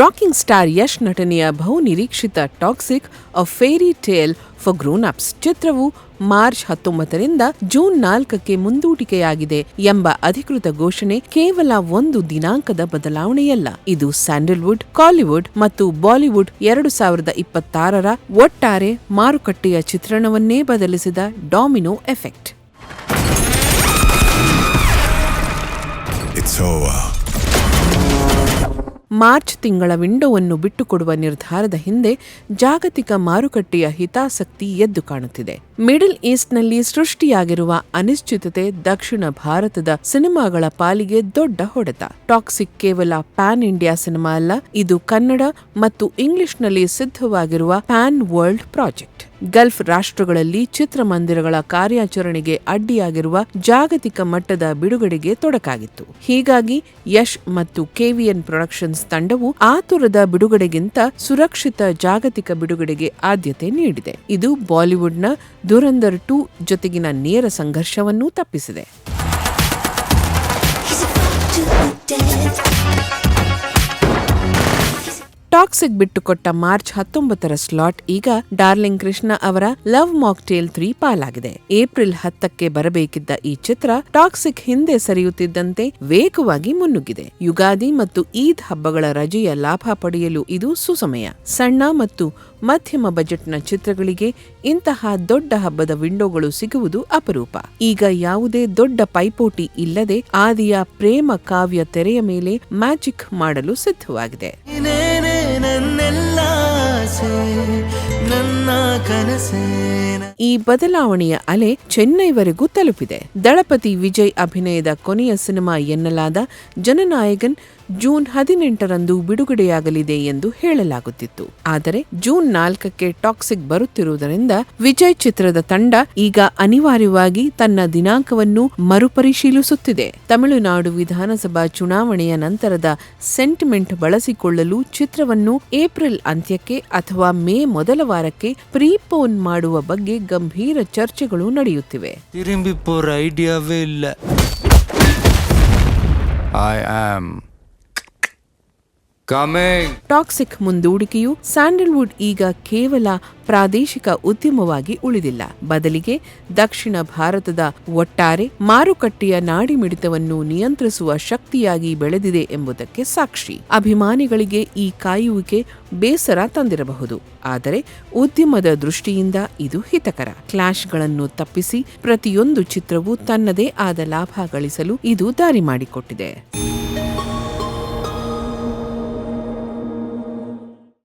Rocking star Yash ನಟನೆಯ ಬಹುನಿರೀಕ್ಷಿತ toxic a fairy tale for grown ups ಚಿತ್ರವು ಮಾರ್ಚ್ 19ರಿಂದ ಜೂನ್ 4ಕ್ಕೆ ಮುಂದೂಡಿಕೆಯಾಗಿದೆ ಎಂಬ ಅಧಿಕೃತ ಘೋಷಣೆ ಕೇವಲ ಒಂದು ದಿನಾಂಕದ ಬದಲಾವಣೆಯಲ್ಲ. ಇದು ಸ್ಯಾಂಡಲ್ವುಡ್, ಕಾಲಿವುಡ್ ಮತ್ತು ಬಾಲಿವುಡ್ 2026ರ ಒಟ್ಟಾರೆ ಮಾರುಕಟ್ಟೆಯ ಚಿತ್ರಣವನ್ನೇ ಬದಲಿಸಿದ ಡಾಮಿನೋ ಎಫೆಕ್ಟ್. ಮಾರ್ಚ್ ತಿಂಗಳ ವಿಂಡೋವನ್ನು ಬಿಟ್ಟುಕೊಡುವ ನಿರ್ಧಾರದ ಹಿಂದೆ ಜಾಗತಿಕ ಮಾರುಕಟ್ಟೆಯ ಹಿತಾಸಕ್ತಿ ಎದ್ದು ಕಾಣುತ್ತಿದೆ. ಮಿಡಲ್ ಈಸ್ಟ್ನಲ್ಲಿ ಸೃಷ್ಟಿಯಾಗಿರುವ ಅನಿಶ್ಚಿತತೆ ದಕ್ಷಿಣ ಭಾರತದ ಸಿನಿಮಾಗಳ ಪಾಲಿಗೆ ದೊಡ್ಡ ಹೊಡೆತ. ಟಾಕ್ಸಿಕ್ ಕೇವಲ ಪ್ಯಾನ್ ಇಂಡಿಯಾ ಸಿನಿಮಾ ಅಲ್ಲ, ಇದು ಕನ್ನಡ ಮತ್ತು ಇಂಗ್ಲಿಷ್ನಲ್ಲಿ ಸಿದ್ಧವಾಗಿರುವ ಪ್ಯಾನ್ ವರ್ಲ್ಡ್ ಪ್ರಾಜೆಕ್ಟ್. ಗಲ್ಫ್ ರಾಷ್ಟ್ರಗಳಲ್ಲಿ ಚಿತ್ರಮಂದಿರಗಳ ಕಾರ್ಯಾಚರಣೆಗೆ ಅಡ್ಡಿಯಾಗಿರುವ ಜಾಗತಿಕ ಮಟ್ಟದ ಬಿಡುಗಡೆಗೆ ತೊಡಕಾಗಿತ್ತು. ಹೀಗಾಗಿ ಯಶ್ ಮತ್ತು ಕೆವಿಎನ್ ಪ್ರೊಡಕ್ಷನ್ಸ್ ತಂಡವು ಆತುರದ ಬಿಡುಗಡೆಗಿಂತ ಸುರಕ್ಷಿತ ಜಾಗತಿಕ ಬಿಡುಗಡೆಗೆ ಆದ್ಯತೆ ನೀಡಿದೆ. ಇದು ಬಾಲಿವುಡ್ನ ಧುರಂಧರ್ 2 ಜೊತೆಗಿನ ನೇರ ಸಂಘರ್ಷವನ್ನೂ ತಪ್ಪಿಸಿದೆ. ಟಾಕ್ಸಿಕ್ ಬಿಟ್ಟುಕೊಟ್ಟ ಮಾರ್ಚ್ 19ರ ಸ್ಲಾಟ್ ಈಗ ಡಾರ್ಲಿಂಗ್ ಕೃಷ್ಣ ಅವರ ಲವ್ ಮಾಕ್ಟೇಲ್ 3 ಪಾಲಾಗಿದೆ. ಏಪ್ರಿಲ್ 10ಕ್ಕೆ ಬರಬೇಕಿದ್ದ ಈ ಚಿತ್ರ ಟಾಕ್ಸಿಕ್ ಹಿಂದೆ ಸರಿಯುತ್ತಿದ್ದಂತೆ ವೇಗವಾಗಿ ಮುನ್ನುಗ್ಗಿದೆ. ಯುಗಾದಿ ಮತ್ತು ಈದ್ ಹಬ್ಬಗಳ ರಜೆಯ ಲಾಭ ಪಡೆಯಲು ಇದು ಸುಸಮಯ. ಸಣ್ಣ ಮತ್ತು ಮಧ್ಯಮ ಬಜೆಟ್ನ ಚಿತ್ರಗಳಿಗೆ ಇಂತಹ ದೊಡ್ಡ ಹಬ್ಬದ ವಿಂಡೋಗಳು ಸಿಗುವುದು ಅಪರೂಪ. ಈಗ ಯಾವುದೇ ದೊಡ್ಡ ಪೈಪೋಟಿ ಇಲ್ಲದೆ ಆದಿಯ ಪ್ರೇಮ ಕಾವ್ಯ ತೆರೆಯ ಮೇಲೆ ಮ್ಯಾಜಿಕ್ ಮಾಡಲು ಸಿದ್ಧವಾಗಿದೆ. ಈ ಬದಲಾವಣೆಯ ಅಲೆ ಚೆನ್ನೈವರೆಗೂ ತಲುಪಿದೆ. ದಳಪತಿ ವಿಜಯ್ ಅಭಿನಯದ ಕೊನೆಯ ಸಿನಿಮಾ ಎನ್ನಲಾದ ಜನನಾಯಕನ್ ಜೂನ್ 18ರಂದು ಬಿಡುಗಡೆಯಾಗಲಿದೆ ಎಂದು ಹೇಳಲಾಗುತ್ತಿತ್ತು. ಆದರೆ ಜೂನ್ 4ಕ್ಕೆ ಟಾಕ್ಸಿಕ್ ಬರುತ್ತಿರುವುದರಿಂದ ವಿಜಯ್ ಚಿತ್ರದ ತಂಡ ಈಗ ಅನಿವಾರ್ಯವಾಗಿ ತನ್ನ ದಿನಾಂಕವನ್ನು ಮರುಪರಿಶೀಲಿಸುತ್ತಿದೆ. ತಮಿಳುನಾಡು ವಿಧಾನಸಭಾ ಚುನಾವಣೆಯ ನಂತರದ ಸೆಂಟಿಮೆಂಟ್ ಬಳಸಿಕೊಳ್ಳಲು ಚಿತ್ರವನ್ನು ಏಪ್ರಿಲ್ ಅಂತ್ಯಕ್ಕೆ ಅಥವಾ ಮೇ ಮೊದಲ ವಾರಕ್ಕೆ ಪ್ರೀಪೋನ್ ಮಾಡುವ ಬಗ್ಗೆ ಗಂಭೀರ ಚರ್ಚೆಗಳು ನಡೆಯುತ್ತಿವೆ. ಟಾಕ್ಸಿಕ್ ಮುಂದೂಡಿಕೆಯು ಸ್ಯಾಂಡಲ್ವುಡ್ ಈಗ ಕೇವಲ ಪ್ರಾದೇಶಿಕ ಉದ್ಯಮವಾಗಿ ಉಳಿದಿಲ್ಲ, ಬದಲಿಗೆ ದಕ್ಷಿಣ ಭಾರತದ ಒಟ್ಟಾರೆ ಮಾರುಕಟ್ಟೆಯ ನಾಡಿಮಿಡಿತವನ್ನು ನಿಯಂತ್ರಿಸುವ ಶಕ್ತಿಯಾಗಿ ಬೆಳೆದಿದೆ ಎಂಬುದಕ್ಕೆ ಸಾಕ್ಷಿ. ಅಭಿಮಾನಿಗಳಿಗೆ ಈ ಕಾಯುವಿಕೆ ಬೇಸರ ತಂದಿರಬಹುದು, ಆದರೆ ಉದ್ಯಮದ ದೃಷ್ಟಿಯಿಂದ ಇದು ಹಿತಕರ. ಕ್ಲಾಶ್ಗಳನ್ನು ತಪ್ಪಿಸಿ ಪ್ರತಿಯೊಂದು ಚಿತ್ರವೂ ತನ್ನದೇ ಆದ ಲಾಭ ಗಳಿಸಲು ಇದು ದಾರಿ ಮಾಡಿಕೊಟ್ಟಿದೆ.